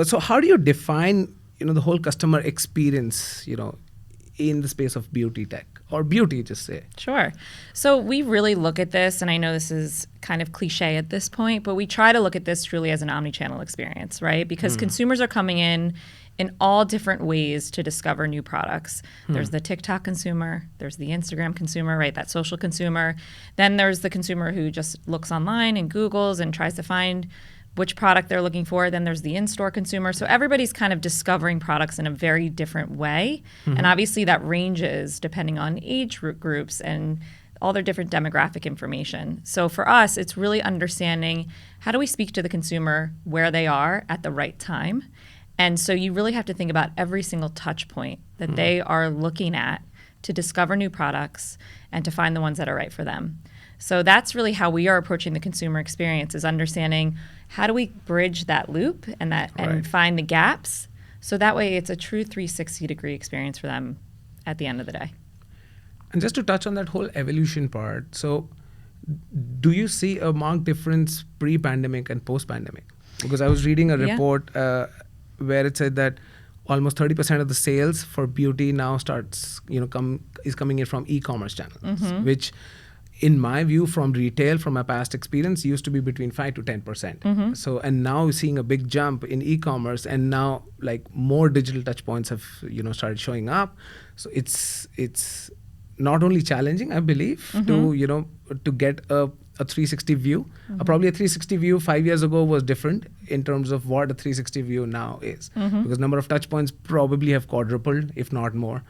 So how do you define, the whole customer experience, in the space of beauty tech or beauty, just say? Sure. So we really look at this, and I know this is kind of cliche at this point, but we try to look at this truly as an omni-channel experience, right? Because consumers are coming in all different ways to discover new products. There's the TikTok consumer, there's the Instagram consumer, right? That social consumer. Then there's the consumer who just looks online and Googles and tries to find which product they're looking for. Then there's the in-store consumer. So everybody's kind of discovering products in a very different way. And obviously that ranges depending on age groups and all their different demographic information. So for us, it's really understanding how do we speak to the consumer where they are at the right time. And so you really have to think about every single touch point that they are looking at to discover new products and to find the ones that are right for them. So that's really how we are approaching the consumer experience, is understanding how do we bridge that loop and and find the gaps, so that way it's a true 360-degree experience for them at the end of the day. And just to touch on that whole evolution part, so do you see a marked difference pre-pandemic and post-pandemic? Because I was reading a report where it said that almost 30% of the sales for beauty now is coming in from e-commerce channels, which in my view, from retail, from my past experience, used to be between 5 to 10%. So, and now we're seeing a big jump in e-commerce, and now like more digital touch points have, started showing up. So it's not only challenging, I believe, to get a 360 view. Probably a 360 view 5 years ago was different in terms of what a 360 view now is, because number of touch points probably have quadrupled, if not more.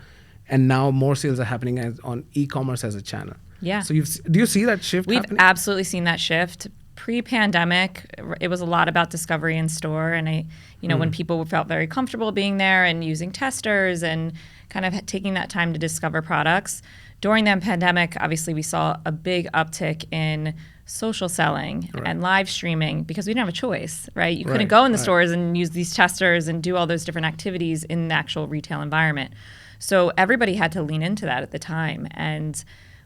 And now more sales are happening on e-commerce as a channel. Yeah. So do you see that shift happening? We've absolutely seen that shift. Pre-pandemic, it was a lot about discovery in store, and when people felt very comfortable being there and using testers and kind of taking that time to discover products. During the pandemic, obviously, we saw a big uptick in social selling and live streaming because we didn't have a choice, right? You couldn't go in the stores and use these testers and do all those different activities in the actual retail environment. So everybody had to lean into that at the time. And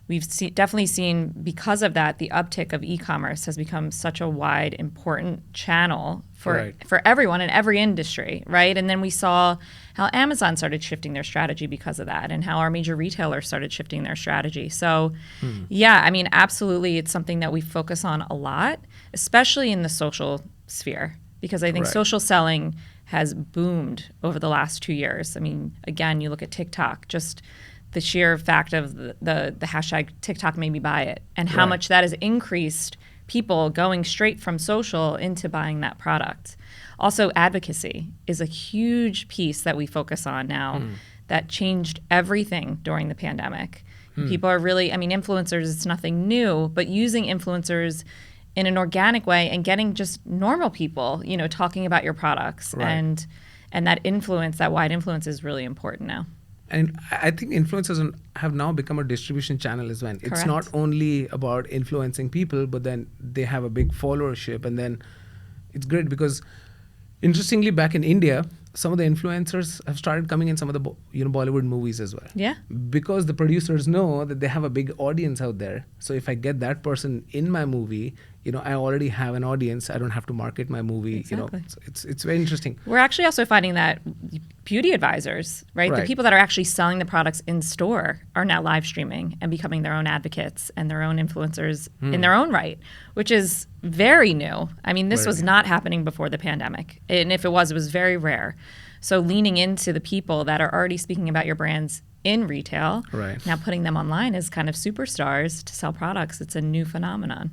we've definitely seen, because of that, the uptick of e-commerce has become such a wide, important channel for everyone in every industry, right? And then we saw how Amazon started shifting their strategy because of that, and how our major retailers started shifting their strategy. So, absolutely, it's something that we focus on a lot, especially in the social sphere, because I think social selling has boomed over the last 2 years. I mean, again, you look at TikTok, just the sheer fact of the hashtag TikTok made me buy it, and how much that has increased people going straight from social into buying that product. Also, advocacy is a huge piece that we focus on now that changed everything during the pandemic. People are really, influencers, it's nothing new, but using influencers in an organic way and getting just normal people, talking about your products. And that influence, that wide influence, is really important now. And I think influencers have now become a distribution channel as well. Correct. It's not only about influencing people, but then they have a big followership. And then it's great because, interestingly, back in India, some of the influencers have started coming in some of the Bollywood movies as well. Yeah. Because the producers know that they have a big audience out there. So if I get that person in my movie, I already have an audience. I don't have to market my movie. Exactly. It's very interesting. We're actually also finding that beauty advisors, right? The people that are actually selling the products in store are now live streaming and becoming their own advocates and their own influencers in their own right, which is very new. This was not happening before the pandemic. And if it was very rare. So leaning into the people that are already speaking about your brands in retail, now putting them online as kind of superstars to sell products, it's a new phenomenon.